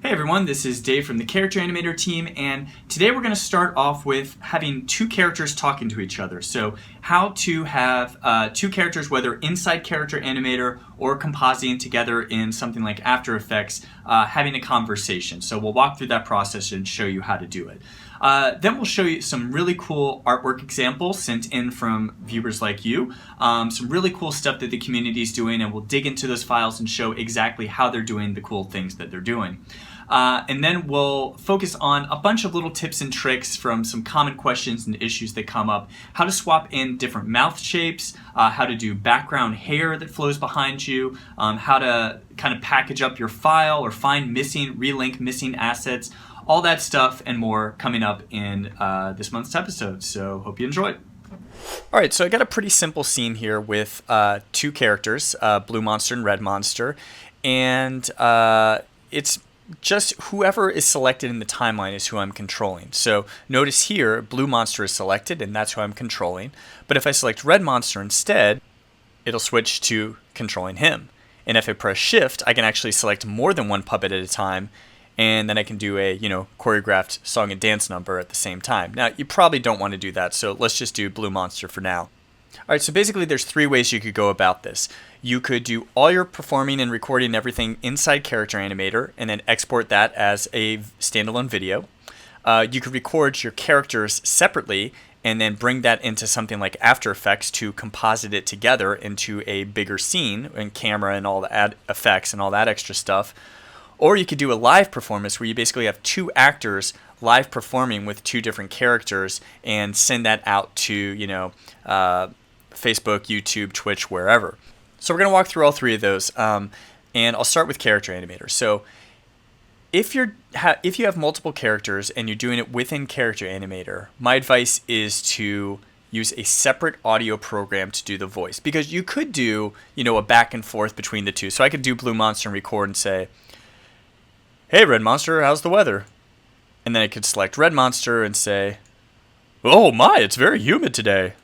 Hey everyone, this is Dave from the Character Animator team, and today we're going to start off with having two characters talking to each other. So how to have two characters, whether inside Character Animator or compositing together in something like After Effects, having a conversation. So we'll walk through that process and show you how to do it. Then we'll show you some really cool artwork examples sent in from viewers like you, some really cool stuff that the community is doing, and we'll dig into those files and show exactly how they're doing the cool things that they're doing. And then we'll focus on a bunch of little tips and tricks from some common questions and issues that come up. How to swap in different mouth shapes, how to do background hair that flows behind you, how to kind of package up your file or find relink missing assets, all that stuff and more coming up in this month's episode. So hope you enjoy. All right, so I got a pretty simple scene here with two characters, Blue Monster and Red Monster, and it's just whoever is selected in the timeline is who I'm controlling. So notice here, Blue Monster is selected, and that's who I'm controlling. But if I select Red Monster instead, it'll switch to controlling him. And if I press Shift, I can actually select more than one puppet at a time, and then I can do a, choreographed song and dance number at the same time. Now, you probably don't want to do that, so let's just do Blue Monster for now. All right, so basically there's three ways you could go about this. You could do all your performing and recording and everything inside Character Animator and then export that as a standalone video. You could record your characters separately and then bring that into something like After Effects to composite it together into a bigger scene and camera and all the effects and all that extra stuff. Or you could do a live performance where you basically have two actors live performing with two different characters and send that out to, Facebook, YouTube, Twitch, wherever. So we're going to walk through all three of those, and I'll start with Character Animator. So if you have multiple characters and you're doing it within Character Animator, my advice is to use a separate audio program to do the voice, because you could do, a back and forth between the two. So I could do Blue Monster and record and say, "Hey, Red Monster, how's the weather?" And then I could select Red Monster and say, "Oh my, it's very humid today."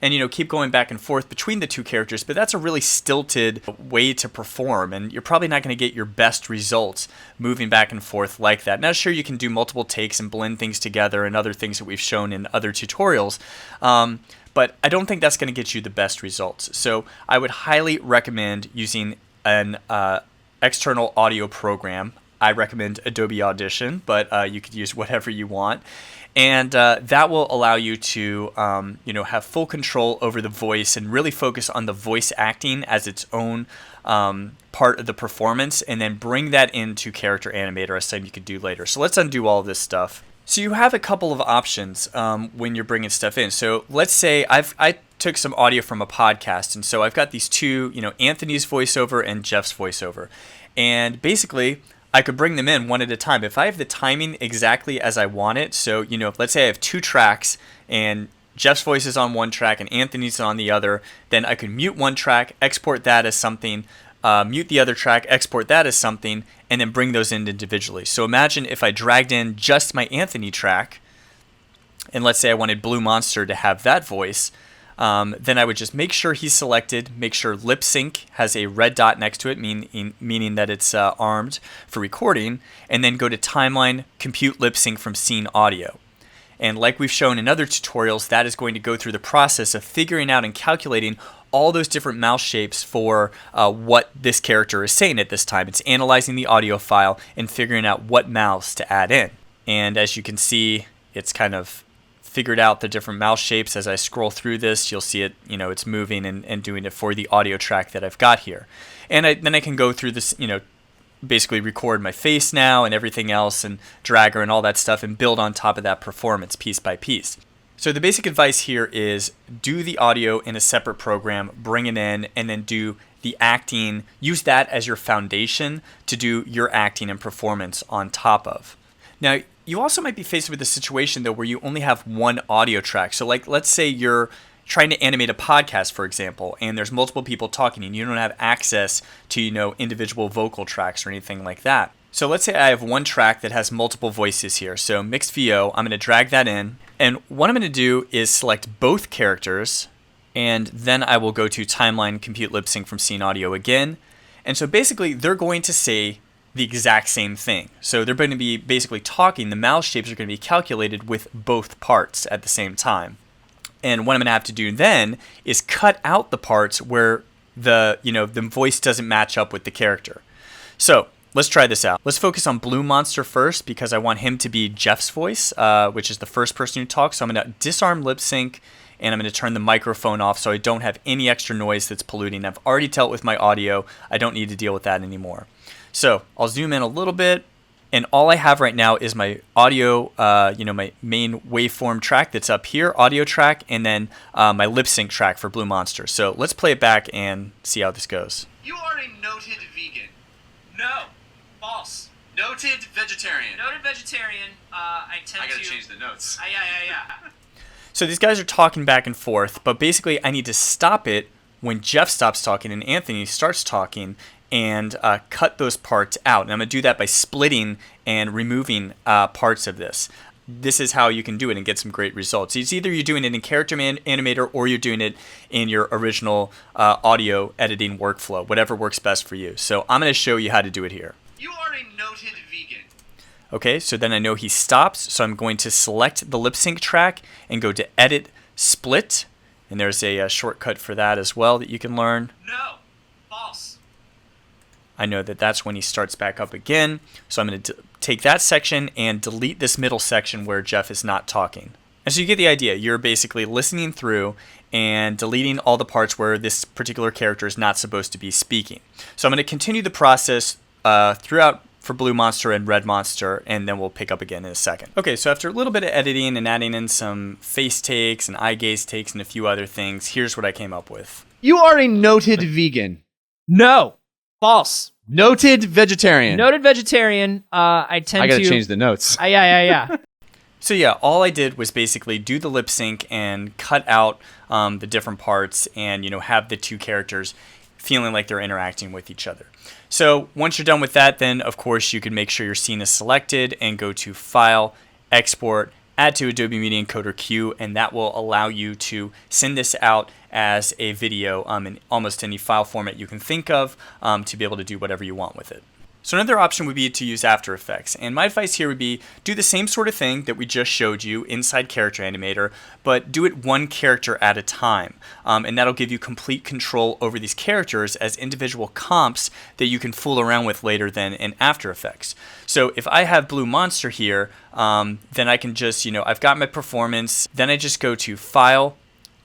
And, keep going back and forth between the two characters, but that's a really stilted way to perform, and you're probably not going to get your best results moving back and forth like that. Now, sure, you can do multiple takes and blend things together and other things that we've shown in other tutorials, but I don't think that's going to get you the best results. So I would highly recommend using an external audio program. I recommend Adobe Audition, but you could use whatever you want. And that will allow you to, have full control over the voice and really focus on the voice acting as its own part of the performance, and then bring that into Character Animator as something you could do later. So let's undo all of this stuff. So you have a couple of options when you're bringing stuff in. So let's say I took some audio from a podcast, and so I've got these two, Anthony's voiceover and Jeff's voiceover. And basically, I could bring them in one at a time. If I have the timing exactly as I want it, so, let's say I have two tracks and Jeff's voice is on one track and Anthony's on the other, then I could mute one track, export that as something, mute the other track, export that as something, and then bring those in individually. So imagine if I dragged in just my Anthony track, and let's say I wanted Blue Monster to have that voice, then I would just make sure he's selected, make sure lip sync has a red dot next to it, meaning that it's armed for recording, and then go to timeline, compute lip sync from scene audio. And like we've shown in other tutorials, that is going to go through the process of figuring out and calculating all those different mouth shapes for what this character is saying at this time. It's analyzing the audio file and figuring out what mouths to add in. And as you can see, it's kind of figured out the different mouth shapes. As I scroll through this, you'll see it, it's moving and doing it for the audio track that I've got here. And then I can go through this, basically record my face now and everything else and drag her and all that stuff and build on top of that performance piece by piece. So the basic advice here is do the audio in a separate program, bring it in, and then do the acting. Use that as your foundation to do your acting and performance on top of. Now, you also might be faced with a situation, though, where you only have one audio track. So, let's say you're trying to animate a podcast, for example, and there's multiple people talking, and you don't have access to, individual vocal tracks or anything like that. So let's say I have one track that has multiple voices here. So mixed VO, I'm going to drag that in. And what I'm going to do is select both characters, and then I will go to timeline, compute lip sync from scene audio again. And so basically, they're going to say the exact same thing. So they're going to be basically talking. The mouth shapes are going to be calculated with both parts at the same time. And what I'm going to have to do then is cut out the parts where the voice doesn't match up with the character. So let's try this out. Let's focus on Blue Monster first because I want him to be Jeff's voice, which is the first person who talks. So I'm going to disarm lip sync, and I'm going to turn the microphone off so I don't have any extra noise that's polluting. I've already dealt with my audio. I don't need to deal with that anymore. So I'll zoom in a little bit, and all I have right now is my audio, my main waveform track that's up here, audio track, and then my lip sync track for Blue Monster. So let's play it back and see how this goes. You are a noted vegan. No. False. Noted vegetarian. Noted vegetarian. I gotta change the notes. Yeah. So these guys are talking back and forth, but basically I need to stop it when Jeff stops talking and Anthony starts talking, and cut those parts out. And I'm going to do that by splitting and removing parts of this. This is how you can do it and get some great results. It's either you're doing it in Character Animator or you're doing it in your original audio editing workflow, whatever works best for you. So I'm going to show you how to do it here. You are a noted vegan. Okay, so then I know he stops, so I'm going to select the lip sync track and go to Edit, Split, and there's a shortcut for that as well that you can learn. No. False. I know that that's when he starts back up again. So I'm going to take that section and delete this middle section where Jeff is not talking. And so you get the idea. You're basically listening through and deleting all the parts where this particular character is not supposed to be speaking. So I'm going to continue the process throughout for Blue Monster and Red Monster, and then we'll pick up again in a second. Okay, so after a little bit of editing and adding in some face takes and eye gaze takes and a few other things, here's what I came up with. You are a noted vegan. No. False. Noted vegetarian. Noted vegetarian. I gotta change the notes. Yeah. So yeah, all I did was basically do the lip sync and cut out the different parts and have the two characters feeling like they're interacting with each other. So once you're done with that, then of course you can make sure your scene is selected and go to File, Export, Add to Adobe Media Encoder Queue, and that will allow you to send this out as a video in almost any file format you can think of to be able to do whatever you want with it. So another option would be to use After Effects, and my advice here would be do the same sort of thing that we just showed you inside Character Animator, but do it one character at a time, and that'll give you complete control over these characters as individual comps that you can fool around with later then in After Effects. So if I have Blue Monster here, then I can just, I've got my performance, then I just go to File,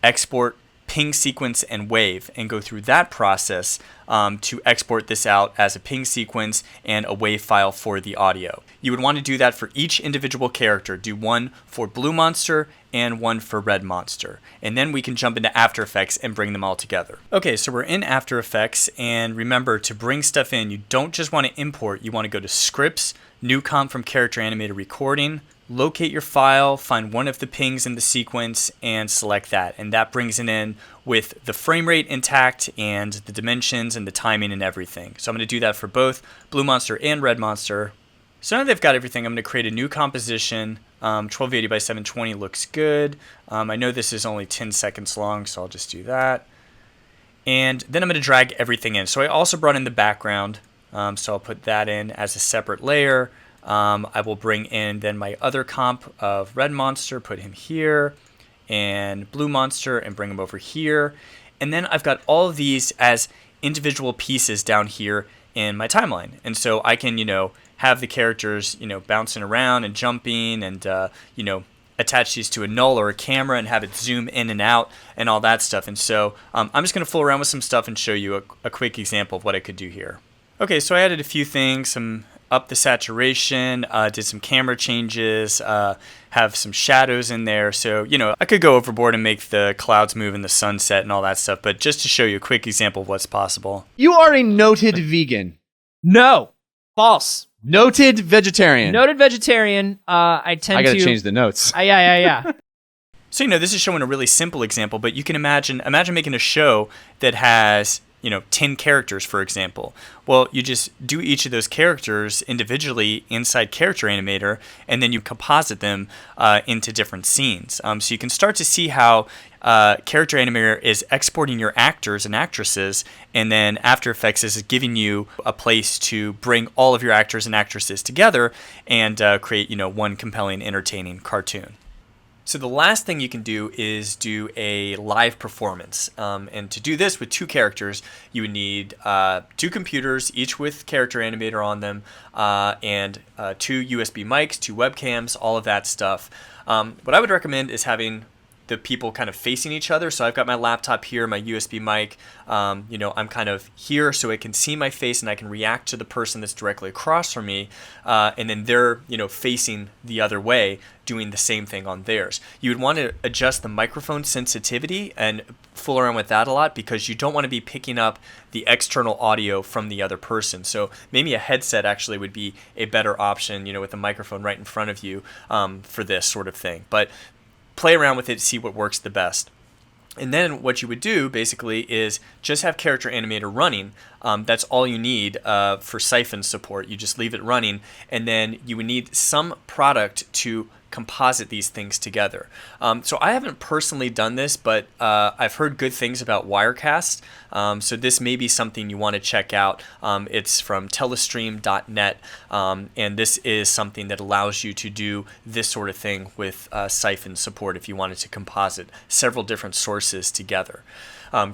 Export, Ping sequence and wave, and go through that process to export this out as a ping sequence and a wave file for the audio. You would want to do that for each individual character. Do one for Blue Monster and one for Red Monster. And then we can jump into After Effects and bring them all together. Okay, so we're in After Effects, and remember to bring stuff in, you don't just want to import, you want to go to Scripts, New Comp from Character Animator Recording, locate your file, find one of the pings in the sequence, and select that. And that brings it in with the frame rate intact and the dimensions and the timing and everything. So I'm going to do that for both Blue Monster and Red Monster. So now that I've got everything, I'm going to create a new composition. 1280 by 720 looks good. I know this is only 10 seconds long, so I'll just do that. And then I'm going to drag everything in. So I also brought in the background, so I'll put that in as a separate layer. I will bring in then my other comp of Red Monster, put him here, and Blue Monster, and bring him over here. And then I've got all of these as individual pieces down here in my timeline. And so I can, have the characters, bouncing around and jumping and, attach these to a null or a camera and have it zoom in and out and all that stuff. And so I'm just going to fool around with some stuff and show you a quick example of what I could do here. Okay, so I added a few things, up the saturation, did some camera changes, have some shadows in there. So, I could go overboard and make the clouds move in the sunset and all that stuff, but just to show you a quick example of what's possible. You are a noted vegan. No. False. Noted vegetarian. Noted vegetarian. I gotta change the notes. Yeah. So, this is showing a really simple example, but you can imagine making a show that has 10 characters, for example. Well, you just do each of those characters individually inside Character Animator, and then you composite them into different scenes. So you can start to see how Character Animator is exporting your actors and actresses, and then After Effects is giving you a place to bring all of your actors and actresses together and create, one compelling, entertaining cartoon. So the last thing you can do is do a live performance. And to do this with 2 characters, you would need 2 computers, each with Character Animator on them, and 2 USB mics, 2 webcams, all of that stuff. What I would recommend is having the people kind of facing each other. So I've got my laptop here, my USB mic. I'm kind of here so it can see my face and I can react to the person that's directly across from me. And then they're, facing the other way, doing the same thing on theirs. You would want to adjust the microphone sensitivity and fool around with that a lot because you don't want to be picking up the external audio from the other person. So maybe a headset actually would be a better option, with the microphone right in front of you for this sort of thing. But play around with it, see what works the best. And then what you would do basically is just have Character Animator running. That's all you need for Syphon support. You just leave it running, and then you would need some product to composite these things together. So I haven't personally done this, but I've heard good things about Wirecast. So this may be something you want to check out. It's from telestream.net, and this is something that allows you to do this sort of thing with Syphon support if you wanted to composite several different sources together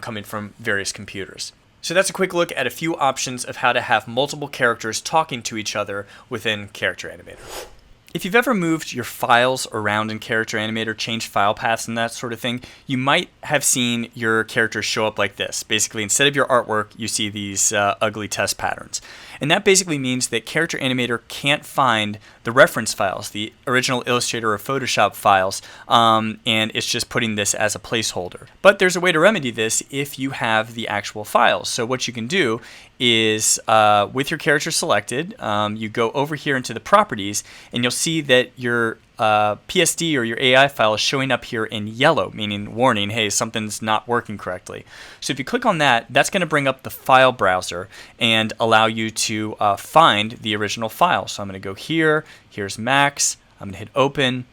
coming from various computers. So that's a quick look at a few options of how to have multiple characters talking to each other within Character Animator. If you've ever moved your files around in Character Animator, changed file paths and that sort of thing, you might have seen your characters show up like this. Basically, instead of your artwork, you see these ugly test patterns. And that basically means that Character Animator can't find the reference files, the original Illustrator or Photoshop files, and it's just putting this as a placeholder. But there's a way to remedy this if you have the actual files. So what you can do is with your character selected, you go over here into the properties, and you'll see that your PSD or your AI file is showing up here in yellow, meaning warning, hey, something's not working correctly. So if you click on that, that's going to bring up the file browser and allow you to find the original file. So I'm going to go here, here's Max, I'm going to hit open,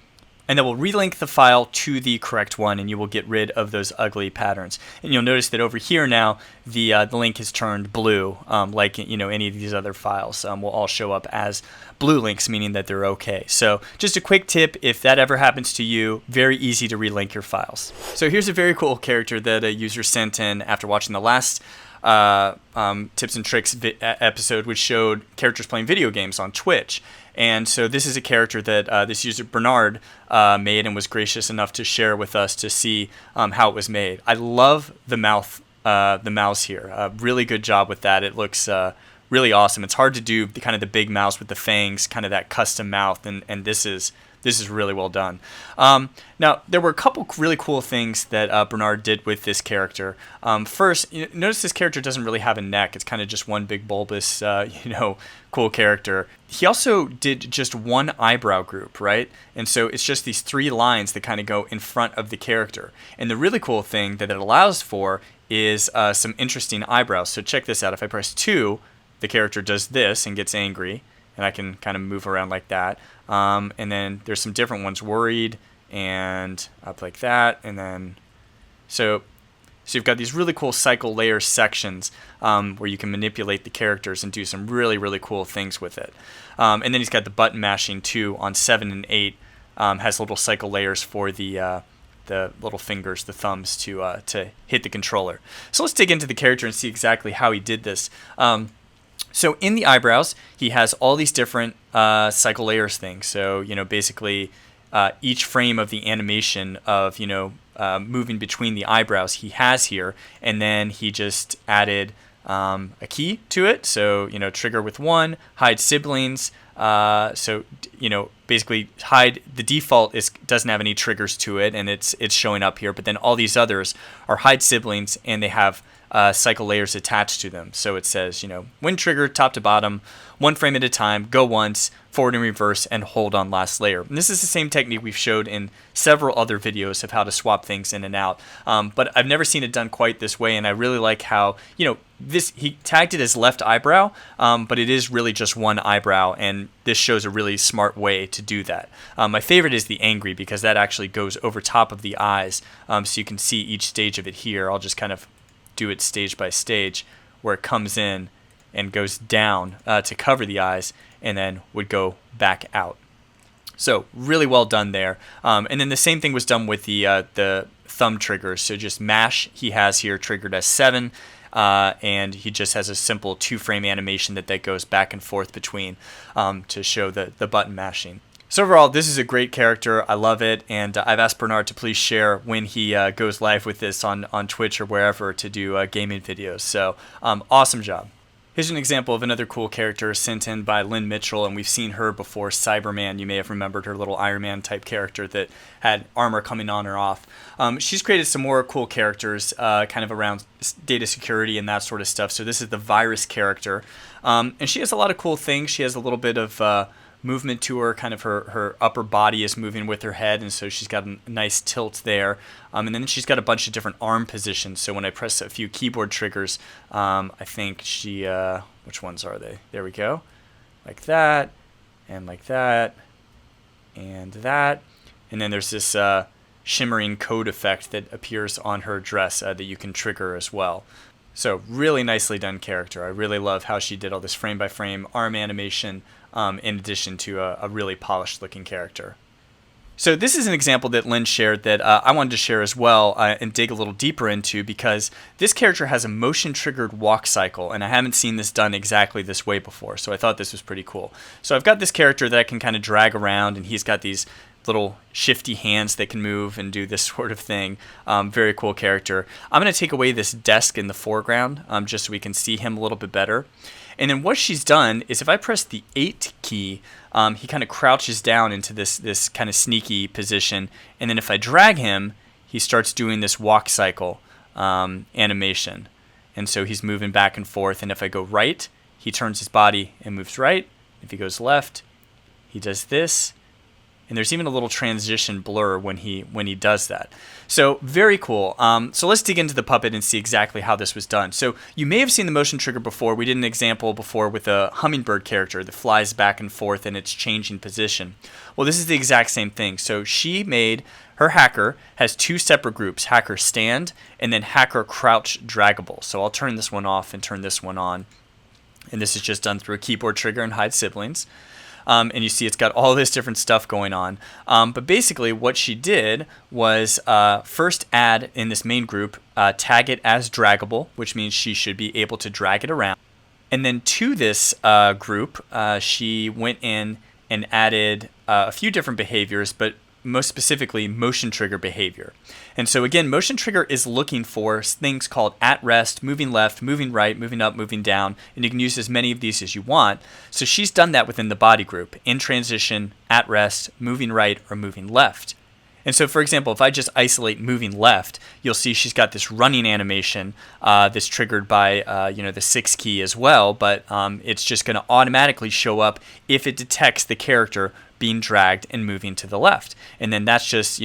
and then we'll relink the file to the correct one, and you will get rid of those ugly patterns. And you'll notice that over here now, the link has turned blue, like any of these other files will all show up as blue links, meaning that they're okay. So just a quick tip, if that ever happens to you, very easy to relink your files. So here's a very cool character that a user sent in after watching the last tips and tricks episode, which showed characters playing video games on Twitch. And so this is a character that this user Bernard made and was gracious enough to share with us to see how it was made. I love the mouse here. Really good job with that. It looks really awesome. It's hard to do the big mouse with the fangs, kind of that custom mouth, and this is really well done. Now, there were a couple really cool things that Bernard did with this character. First, notice this character doesn't really have a neck. It's kind of just one big bulbous, cool character. He also did just one eyebrow group, right? And so it's just these 3 lines that kind of go in front of the character. And the really cool thing that it allows for is some interesting eyebrows. So check this out. If I press 2, the character does this and gets angry. And I can kind of move around like that. And then there's some different ones, worried and up like that. And then, so you've got these really cool cycle layer sections where you can manipulate the characters and do some really, really cool things with it. And then he's got the button mashing too on 7 and 8. Has little cycle layers for the little fingers, the thumbs to hit the controller. So let's dig into the character and see exactly how he did this. So in the eyebrows, he has all these different cycle layers things. So, basically each frame of the animation of, moving between the eyebrows he has here. And then he just added a key to it. So, trigger with 1, hide siblings, So basically hide, the default doesn't have any triggers to it, and it's showing up here. But then all these others are hide siblings, and they have cycle layers attached to them. So it says, when triggered, top to bottom, 1 frame at a time, go once, forward and reverse, and hold on last layer. And this is the same technique we've showed in several other videos of how to swap things in and out. But I've never seen it done quite this way, and I really like how, he tagged it as left eyebrow, but it is really just one eyebrow, and this shows a really smart way to do that. My favorite is the angry, because that actually goes over top of the eyes, so you can see each stage of it here. I'll just kind of do it stage by stage, where it comes in and goes down to cover the eyes, and then would go back out. So really well done there. And then the same thing was done with the thumb triggers. So just mash, he has here triggered as 7, and he just has a simple 2-frame animation that goes back and forth between to show the button mashing. So overall, this is a great character. I love it, and I've asked Bernard to please share when he goes live with this on Twitch or wherever to do gaming videos. So awesome job. Here's an example of another cool character sent in by Lynne Mitchell, and we've seen her before, Cyberman. You may have remembered her little Iron Man type character that had armor coming on or off. She's created some more cool characters kind of around data security and that sort of stuff. So this is the virus character, and she has a lot of cool things. She has a little bit of movement to her, kind of her upper body is moving with her head, and so she's got a nice tilt there. And then she's got a bunch of different arm positions, so when I press a few keyboard triggers, I think she, which ones are they? There we go. Like that, and like that, and that. And then there's this shimmering code effect that appears on her dress that you can trigger as well. So really nicely done character. I really love how she did all this frame-by-frame arm animation in addition to a really polished looking character. So this is an example that Lynne shared that I wanted to share as well and dig a little deeper into, because this character has a motion triggered walk cycle, and I haven't seen this done exactly this way before, so I thought this was pretty cool. So I've got this character that I can kind of drag around, and he's got these little shifty hands that can move and do this sort of thing. Very cool character. I'm going to take away this desk in the foreground just so we can see him a little bit better. And then what she's done is if I press the 8 key, he kind of crouches down into this kind of sneaky position. And then if I drag him, he starts doing this walk cycle animation. And so he's moving back and forth. And if I go right, he turns his body and moves right. If he goes left, he does this. And there's even a little transition blur when he does that. So very cool. So let's dig into the puppet and see exactly how this was done. So you may have seen the motion trigger before. We did an example before with a hummingbird character that flies back and forth and it's changing position. Well, this is the exact same thing. So she made, her hacker has 2 separate groups, hacker stand and then hacker crouch draggable. So I'll turn this one off and turn this one on. And this is just done through a keyboard trigger and hide siblings. And you see it's got all this different stuff going on. But basically what she did was first add in this main group, tag it as draggable, which means she should be able to drag it around. And then to this group, she went in and added a few different behaviors, but most specifically motion trigger behavior. And so again, motion trigger is looking for things called at rest, moving left, moving right, moving up, moving down, and you can use as many of these as you want. So she's done that within the body group, in transition, at rest, moving right, or moving left. And so, for example, if I just isolate moving left, you'll see she's got this running animation that's triggered by the 6 key as well, but it's just going to automatically show up if it detects the character being dragged and moving to the left. And then that's just,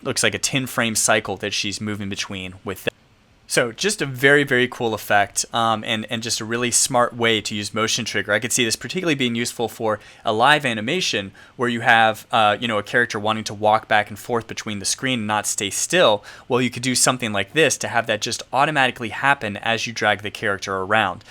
looks like a 10-frame cycle that she's moving between with them. So just a very, very cool effect and just a really smart way to use motion trigger. I could see this particularly being useful for a live animation where you have a character wanting to walk back and forth between the screen and not stay still. Well, you could do something like this to have that just automatically happen as you drag the character around,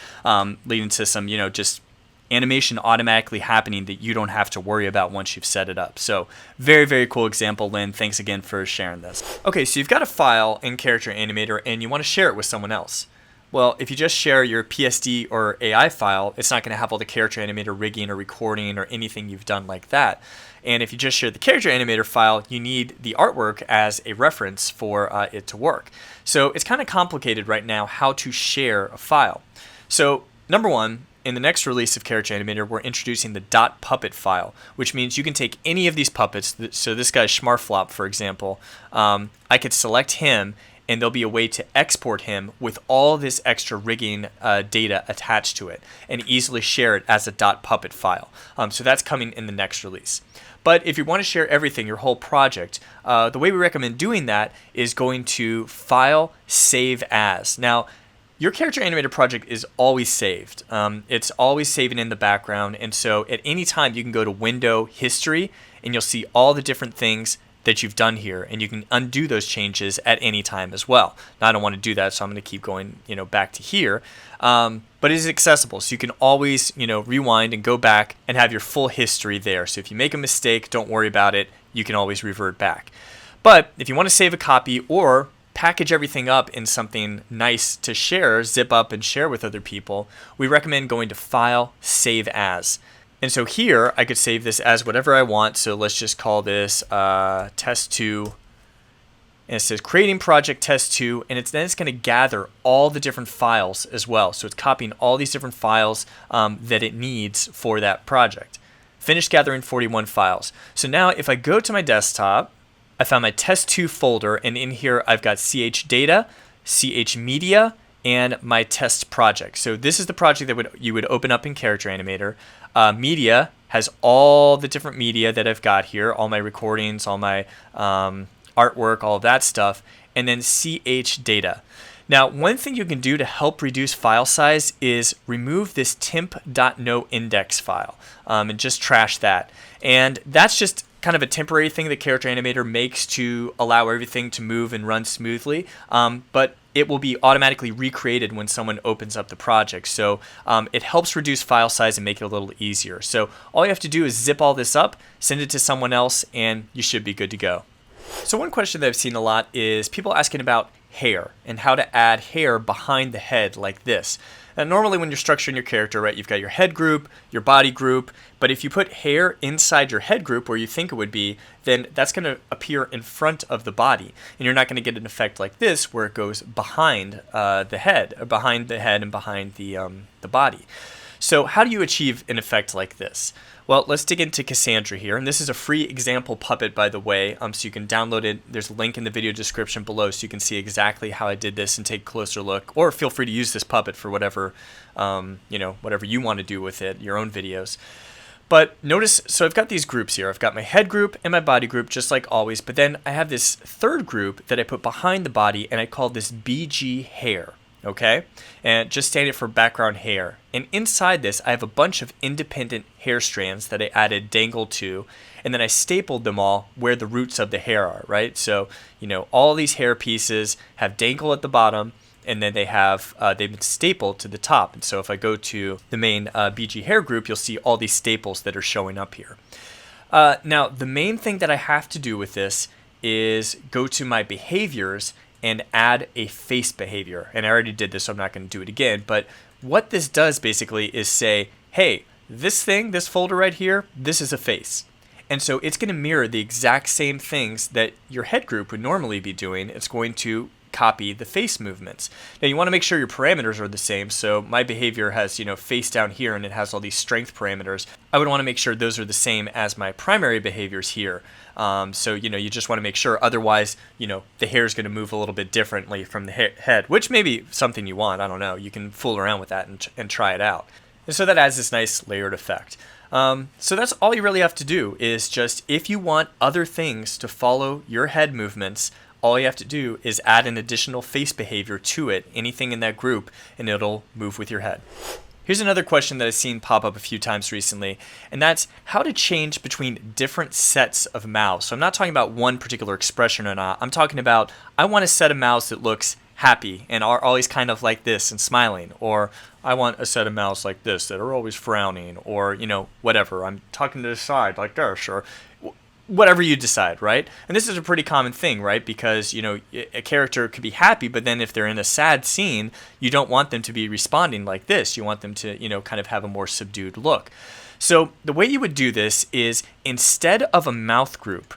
leading to some, just animation automatically happening that you don't have to worry about once you've set it up. So very, very cool example, Lynne. Thanks again for sharing this. Okay, so you've got a file in Character Animator and you want to share it with someone else. Well, if you just share your PSD or AI file, it's not going to have all the Character Animator rigging or recording or anything you've done like that. And if you just share the Character Animator file, you need the artwork as a reference for it to work. So it's kind of complicated right now how to share a file. So number one, in the next release of Character Animator, we're introducing the .puppet file, which means you can take any of these puppets. So this guy Schmarflop, for example, I could select him, and there'll be a way to export him with all this extra rigging data attached to it and easily share it as a .puppet file. So that's coming in the next release. But if you want to share everything, your whole project, the way we recommend doing that is going to File, Save As. Now, your Character Animator project is always saved. It's always saving in the background, and so at any time you can go to Window, History, and you'll see all the different things that you've done here, and you can undo those changes at any time as well. Now I don't want to do that, so I'm going to keep going, back to here. But it is accessible, so you can always, rewind and go back and have your full history there. So if you make a mistake, don't worry about it. You can always revert back. But if you want to save a copy or package everything up in something nice to share, zip up and share with other people, we recommend going to File, Save As. And so here, I could save this as whatever I want. So let's just call this Test 2. And it says Creating Project Test 2. And then it's going to gather all the different files as well. So it's copying all these different files that it needs for that project. Finished gathering 41 files. So now if I go to my desktop, I found my Test 2 folder. And in here, I've got CH Data, CH Media, and my test project. So this is the project that you would open up in Character Animator. Media has all the different media that I've got here, all my recordings, all my artwork, all of that stuff, and then CH Data. Now, one thing you can do to help reduce file size is remove this temp.noindex file and just trash that. And that's just kind of a temporary thing that Character Animator makes to allow everything to move and run smoothly, but it will be automatically recreated when someone opens up the project. So it helps reduce file size and make it a little easier. So all you have to do is zip all this up, send it to someone else, and you should be good to go. So one question that I've seen a lot is people asking about hair and how to add hair behind the head like this. And normally when you're structuring your character, right, you've got your head group, your body group, but if you put hair inside your head group where you think it would be, then that's going to appear in front of the body. And you're not going to get an effect like this where it goes behind the head, or behind the head and behind the body. So how do you achieve an effect like this? Well, let's dig into Cassandra here, and this is a free example puppet, by the way, so you can download it. There's a link in the video description below so you can see exactly how I did this and take a closer look, or feel free to use this puppet for whatever, whatever you want to do with it, your own videos. But notice, so I've got these groups here. I've got my head group and my body group, just like always, but then I have this third group that I put behind the body, and I call this BG hair. Okay, and just standing for background hair. And inside this, I have a bunch of independent hair strands that I added dangle to, and then I stapled them all where the roots of the hair are, right? So, all these hair pieces have dangle at the bottom, and then they've been stapled to the top. And so if I go to the main BG hair group, you'll see all these staples that are showing up here. Now, the main thing that I have to do with this is go to my behaviors and add a face behavior. And I already did this, so I'm not going to do it again. But what this does basically is say, hey, this folder right here, this is a face. And so it's going to mirror the exact same things that your head group would normally be doing. It's going to copy the face movements. Now you want to make sure your parameters are the same. So my behavior has, face down here and it has all these strength parameters. I would want to make sure those are the same as my primary behaviors here. So, you just want to make sure. Otherwise, the hair is going to move a little bit differently from the head, which may be something you want. I don't know. You can fool around with that and try it out. And so that adds this nice layered effect. So that's all you really have to do is just, if you want other things to follow your head movements, all you have to do is add an additional face behavior to it, anything in that group, and it'll move with your head. Here's another question that I've seen pop up a few times recently, and that's how to change between different sets of mouths. So I'm not talking about one particular expression or not. I'm talking about, I want a set of mouths that looks happy and are always kind of like this and smiling, or I want a set of mouths like this that are always frowning, or whatever. I'm talking to the side like this, or whatever you decide, right? And this is a pretty common thing, right? Because a character could be happy, but then if they're in a sad scene, you don't want them to be responding like this. You want them to kind of have a more subdued look. So the way you would do this is, instead of a mouth group,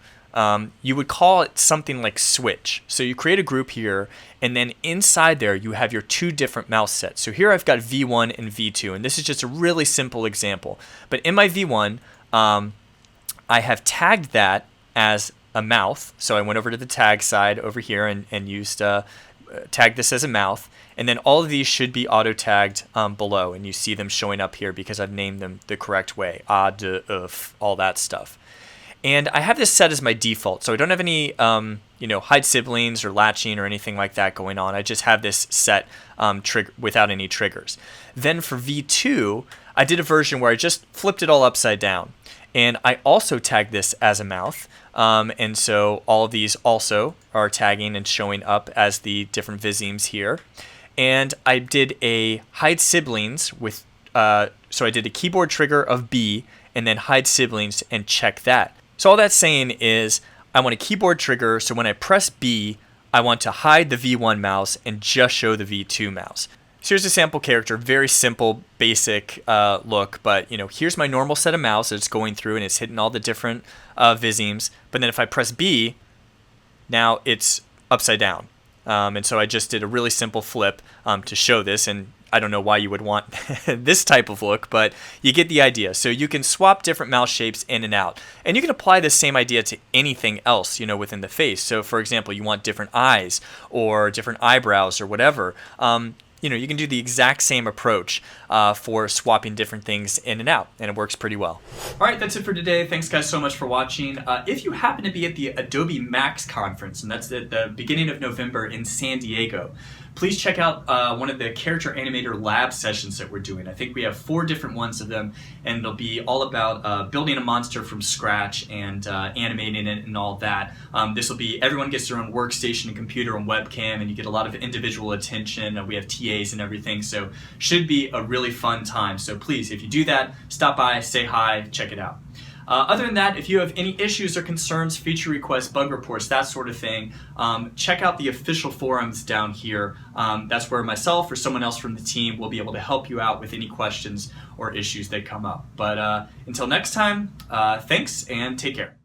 you would call it something like switch. So you create a group here, and then inside there you have your two different mouse sets. So here I've got V1 and V2, and this is just a really simple example. But in my V1, I have tagged that as a mouth. So I went over to the tag side over here and used tagged this as a mouth. And then all of these should be auto-tagged below, and you see them showing up here because I've named them the correct way. A, de, uf, all that stuff. And I have this set as my default, so I don't have any hide siblings or latching or anything like that going on. I just have this set without any triggers. Then for V2, I did a version where I just flipped it all upside down. And I also tagged this as a mouth. And so all of these also are tagging and showing up as the different visemes here. And I did a hide siblings with, so I did a keyboard trigger of B and then hide siblings and check that. So all that's saying is I want a keyboard trigger, so when I press B, I want to hide the V1 mouse and just show the V2 mouse. So here's a sample character, very simple, basic look, but here's my normal set of mouse. It's going through and it's hitting all the different visemes. But then if I press B, now it's upside down. And so I just did a really simple flip to show this, and I don't know why you would want this type of look, but you get the idea. So you can swap different mouse shapes in and out. And you can apply this same idea to anything else, within the face. So for example, you want different eyes or different eyebrows or whatever. You can do the exact same approach for swapping different things in and out, and it works pretty well. All right, that's it for today. Thanks guys so much for watching. If you happen to be at the Adobe Max conference, and that's at the beginning of November in San Diego, please check out one of the Character Animator lab sessions that we're doing. I think we have 4 different ones of them, and it'll be all about building a monster from scratch and animating it and all that. This will be, everyone gets their own workstation and computer and webcam, and you get a lot of individual attention, and we have TAs and everything, so should be a really fun time. So please, if you do that, stop by, say hi, check it out. Other than that, if you have any issues or concerns, feature requests, bug reports, that sort of thing, check out the official forums down here. That's where myself or someone else from the team will be able to help you out with any questions or issues that come up. But until next time, thanks and take care.